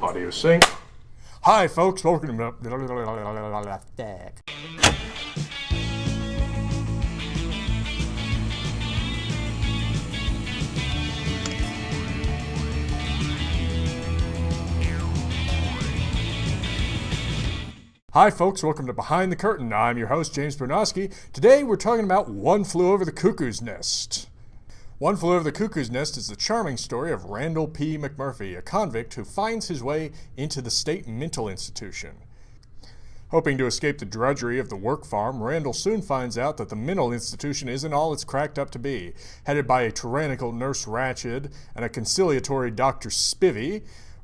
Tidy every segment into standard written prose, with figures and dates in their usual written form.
Audio sync. Hi, folks. Welcome to... Hi, folks. Welcome to Behind the Curtain. I'm your host, James Bernowski. Today, we're talking about One Flew Over the Cuckoo's Nest. One Flew Over the Cuckoo's Nest is the charming story of Randall P. McMurphy, a convict who finds his way into the state mental institution. Hoping to escape the drudgery of the work farm, Randall soon finds out that the mental institution isn't all it's cracked up to be. Headed by a tyrannical Nurse Ratched and a conciliatory Dr. Spivey,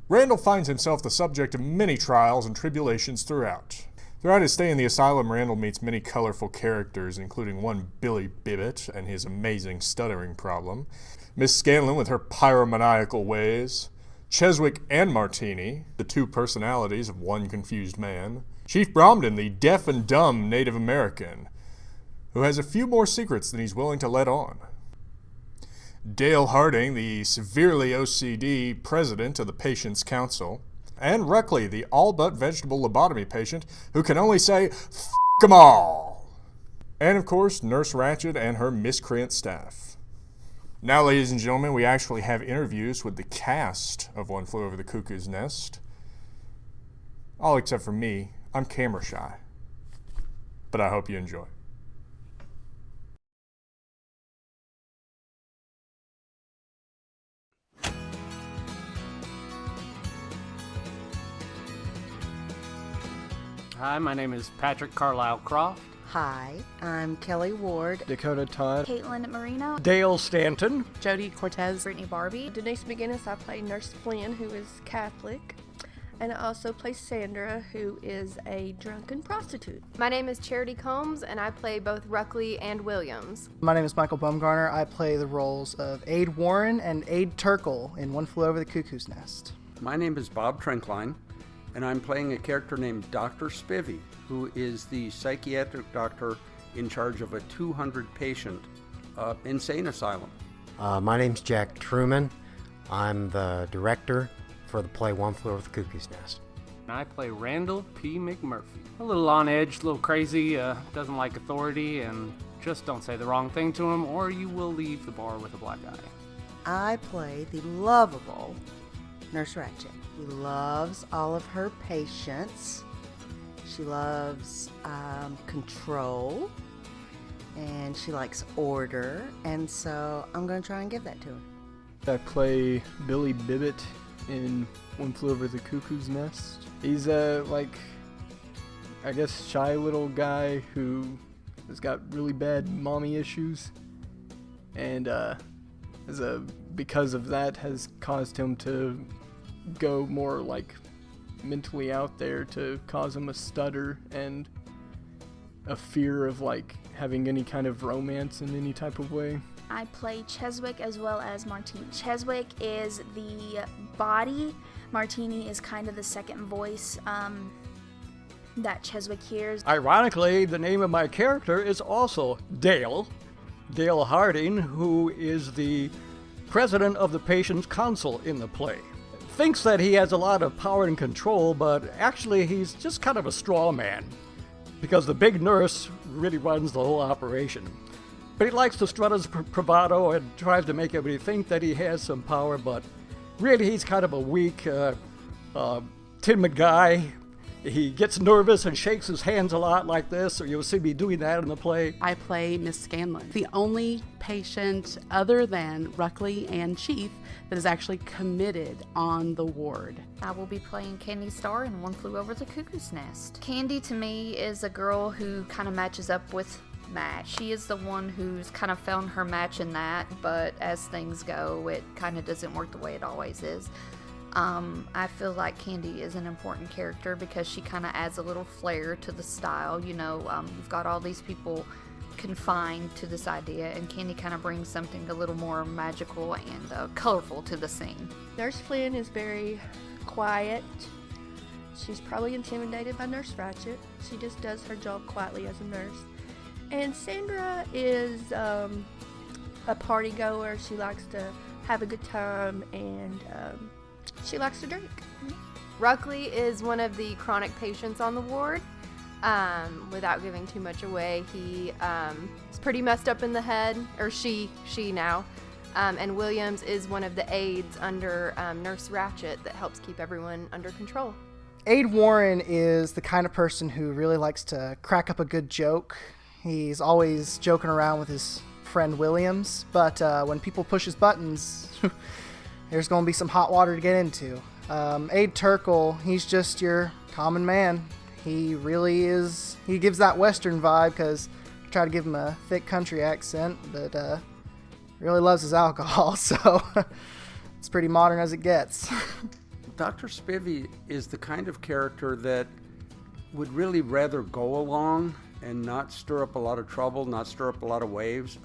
Randall finds himself the subject of many trials and tribulations throughout. Throughout his stay in the asylum, Randall meets many colorful characters, including one Billy Bibbit and his amazing stuttering problem, Miss Scanlon with her pyromaniacal ways, Cheswick and Martini, the two personalities of one confused man, Chief Bromden, the deaf and dumb Native American, who has a few more secrets than he's willing to let on, Dale Harding, the severely OCD president of the Patients' Council, and Ruckley, the all-but-vegetable lobotomy patient who can only say, "F*** 'em all!" And, of course, Nurse Ratched and her miscreant staff. Now, ladies and gentlemen, we actually have interviews with the cast of One Flew Over the Cuckoo's Nest. All except for me. I'm camera shy. But I hope you enjoy. Hi, my name is Patrick Carlisle Croft. Hi, I'm Kelly Ward. Dakota Todd. Caitlin Marino. Dale Stanton. Jody Cortez. Brittany Barbie. Denise McGinnis, I play Nurse Flynn, who is Catholic. And I also play Sandra, who is a drunken prostitute. My name is Charity Combs, and I play both Ruckley and Williams. My name is Michael Bumgarner. I play the roles of Aide Warren and Aide Turkle in One Flew Over the Cuckoo's Nest. My name is Bob Trenkline, and I'm playing a character named Dr. Spivey, who is the psychiatric doctor in charge of a 200-patient insane asylum. My name's Jack Truman. I'm the director for the play One Flew Over the Cuckoo's Nest. I play Randall P. McMurphy. A little on edge, a little crazy, doesn't like authority, and just don't say the wrong thing to him or you will leave the bar with a black eye. I play the lovable Nurse Ratched. She loves all of her patients. She loves control, and she likes order, and so I'm going to try and give that to her. I play Billy Bibbit in One Flew Over the Cuckoo's Nest. He's a, shy little guy who has got really bad mommy issues, and because of that has caused him to go more mentally out there, to cause him a stutter and a fear of having any kind of romance in any type of way. I play Cheswick as well as Martini. Cheswick is the body. Martini is kind of the second voice that Cheswick hears. Ironically, the name of my character is also Dale Harding, who is the president of the Patients' Council in the play. Thinks that he has a lot of power and control, but actually he's just kind of a straw man, because the big nurse really runs the whole operation. But he likes to strut his bravado and tries to make everybody think that he has some power, but really he's kind of a weak, timid guy. He gets nervous and shakes his hands a lot like this, or you'll see me doing that in the play. I play Miss Scanlon, the only patient other than Ruckley and Chief that is actually committed on the ward. I will be playing Candy Star in One Flew Over the Cuckoo's Nest. Candy, to me, is a girl who kind of matches up with Matt. She is the one who's kind of found her match in that, but as things go, it kind of doesn't work the way it always is. I feel like Candy is an important character because she kind of adds a little flair to the style. You've got all these people confined to this idea, and Candy kind of brings something a little more magical and colorful to the scene. Nurse Flynn is very quiet. She's probably intimidated by Nurse Ratched. She just does her job quietly as a nurse. And Sandra is a party goer. She likes to have a good time, and she likes to drink. Ruckley is one of the chronic patients on the ward. Without giving too much away, he is pretty messed up in the head, or she now. And Williams is one of the aides under Nurse Ratchet that helps keep everyone under control. Aide Warren is the kind of person who really likes to crack up a good joke. He's always joking around with his friend Williams, but when people push his buttons, there's going to be some hot water to get into. Aide Turkle, he's just your common man. He really is, he gives that Western vibe because I try to give him a thick country accent, but really loves his alcohol, so it's pretty modern as it gets. Dr. Spivey is the kind of character that would really rather go along and not stir up a lot of trouble, not stir up a lot of waves.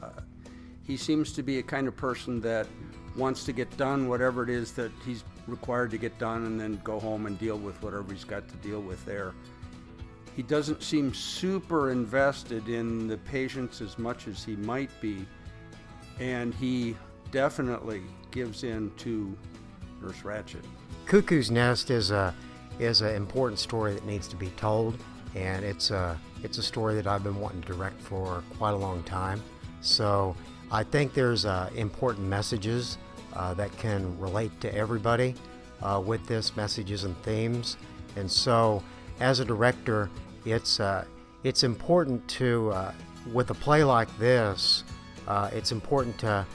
He seems to be a kind of person that wants to get done whatever it is that he's required to get done and then go home and deal with whatever he's got to deal with there. He doesn't seem super invested in the patients as much as he might be, and he definitely gives in to Nurse Ratchet. Cuckoo's Nest is an important story that needs to be told, and it's a story that I've been wanting to direct for quite a long time. So I think there's important messages that can relate to everybody with this, messages and themes. And so as a director, it's important to, with a play like this, it's important to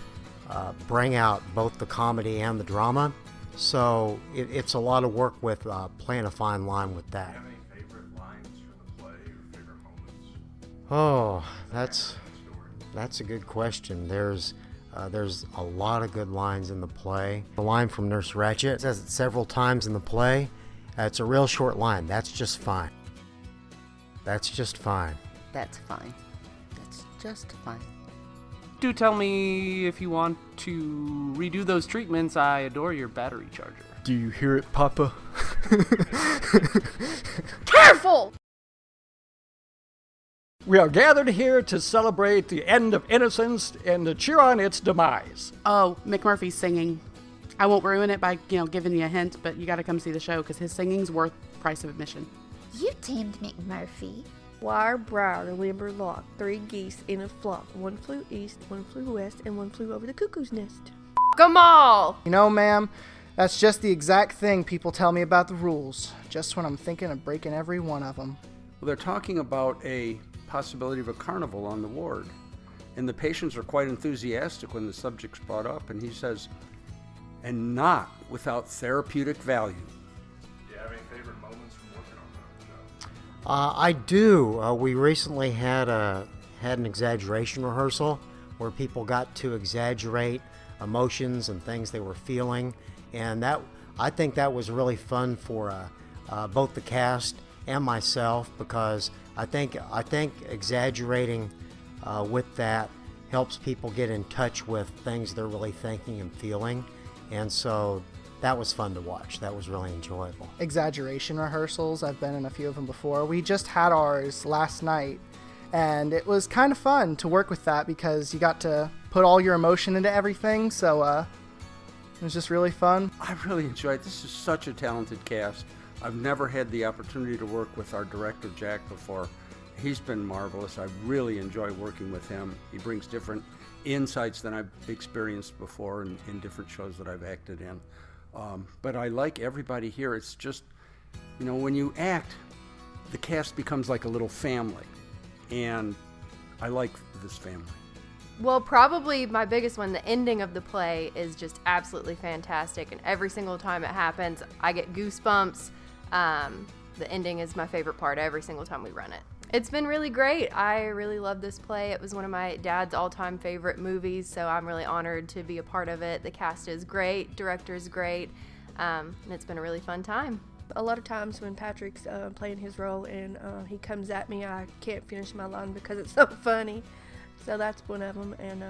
bring out both the comedy and the drama. So it's a lot of work with playing a fine line with that. Do you have any favorite lines from the play or favorite moments? Oh, that's a good question. There's a lot of good lines in the play. The line from Nurse Ratchet says it several times in the play. It's a real short line. That's just fine. That's just fine. That's fine. That's just fine. Do tell me if you want to redo those treatments. I adore your battery charger. Do you hear it, Papa? Careful! We are gathered here to celebrate the end of innocence and to cheer on its demise. Oh, McMurphy's singing. I won't ruin it by, giving you a hint, but you got to come see the show because his singing's worth price of admission. You tamed McMurphy. Wire, briar, limber, lock, 3 geese in a flock. 1 flew east, 1 flew west, and 1 flew over the cuckoo's nest. Them all! You know, ma'am, that's just the exact thing people tell me about the rules, just when I'm thinking of breaking every one of them. Well, they're talking about a possibility of a carnival on the ward, and the patients are quite enthusiastic when the subject's brought up, and he says, and not without therapeutic value. Do you have any favorite moments from working on the show? I do. We recently had an exaggeration rehearsal where people got to exaggerate emotions and things they were feeling, and I think that was really fun for both the cast and myself, because I think exaggerating with that helps people get in touch with things they're really thinking and feeling, and so that was fun to watch. That was really enjoyable. Exaggeration rehearsals, I've been in a few of them before. We just had ours last night, and it was kind of fun to work with that because you got to put all your emotion into everything, so it was just really fun. I really enjoyed it. This is such a talented cast. I've never had the opportunity to work with our director, Jack, before. He's been marvelous. I really enjoy working with him. He brings different insights than I've experienced before in different shows that I've acted in. But I like everybody here. It's just, when you act, the cast becomes like a little family. And I like this family. Well, probably my biggest one, the ending of the play is just absolutely fantastic. And every single time it happens, I get goosebumps. The ending is my favorite part every single time we run it. It's been really great. I really love this play. It was one of my dad's all-time favorite movies, so I'm really honored to be a part of it. The cast is great, director is great, and it's been a really fun time. A lot of times when Patrick's playing his role and he comes at me, I can't finish my line because it's so funny. So that's one of them, and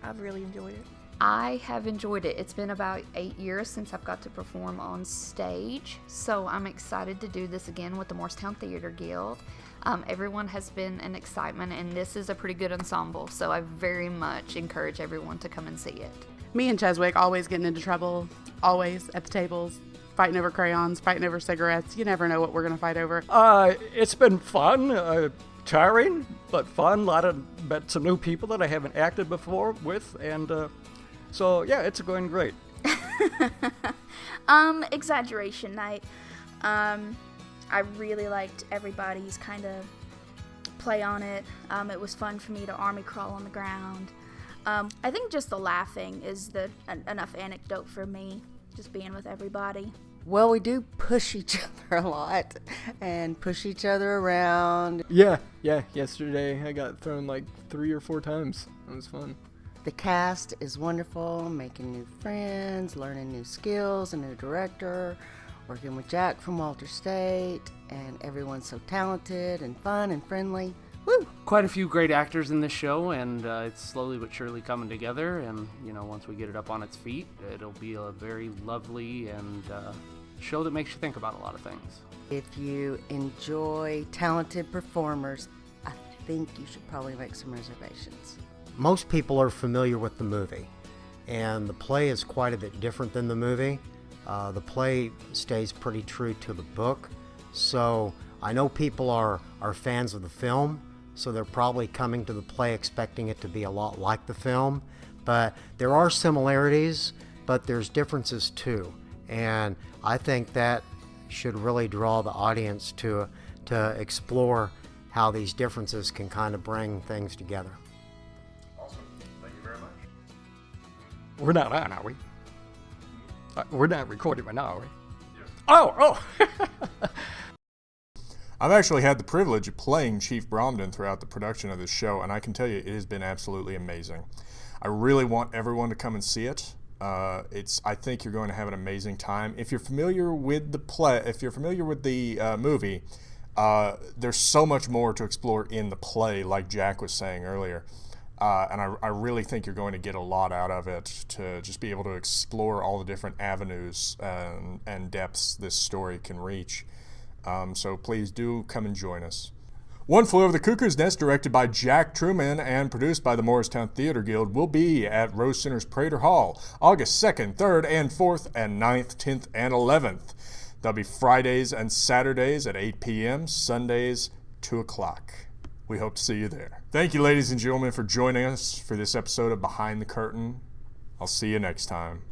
I've really enjoyed it. I have enjoyed it. It's been about 8 years since I've got to perform on stage, so I'm excited to do this again with the Morristown Theater Guild. Everyone has been an excitement, and this is a pretty good ensemble, so I very much encourage everyone to come and see it. Me and Cheswick always getting into trouble, always at the tables. fighting over crayons, fighting over cigarettes. You never know what we're going to fight over. It's been fun, tiring, but fun. Met some new people that I haven't acted before with, and so yeah, it's going great. Exaggeration night. I really liked everybody's kind of play on it. It was fun for me to army crawl on the ground. I think just the laughing is enough anecdote for me, just being with everybody. Well, we do push each other a lot and push each other around. Yeah. Yesterday I got thrown like 3 or 4 times. It was fun. The cast is wonderful, making new friends, learning new skills, a new director, working with Jack from Walter State, and everyone's so talented and fun and friendly. Woo! Quite a few great actors in this show, and it's slowly but surely coming together. And once we get it up on its feet, it'll be a very lovely and show that makes you think about a lot of things. If you enjoy talented performers, I think you should probably make some reservations. Most people are familiar with the movie, and the play is quite a bit different than the movie. The play stays pretty true to the book, so I know people are fans of the film, so they're probably coming to the play expecting it to be a lot like the film. But there are similarities, but there's differences too, and I think that should really draw the audience to explore how these differences can kind of bring things together. We're not on, are we? We're not recording right now, are we? Yeah. Oh! I've actually had the privilege of playing Chief Bromden throughout the production of this show, and I can tell you it has been absolutely amazing. I really want everyone to come and see it. I think you're going to have an amazing time. If you're familiar with the movie, there's so much more to explore in the play, like Jack was saying earlier. And I really think you're going to get a lot out of it, to just be able to explore all the different avenues and depths this story can reach. So please do come and join us. One Flew Over the Cuckoo's Nest, directed by Jack Truman and produced by the Morristown Theater Guild, will be at Rose Center's Prater Hall August 2nd, 3rd, and 4th, and 9th, 10th, and 11th. There'll be Fridays and Saturdays at 8 p.m., Sundays 2 o'clock. We hope to see you there. Thank you, ladies and gentlemen, for joining us for this episode of Behind the Curtain. I'll see you next time.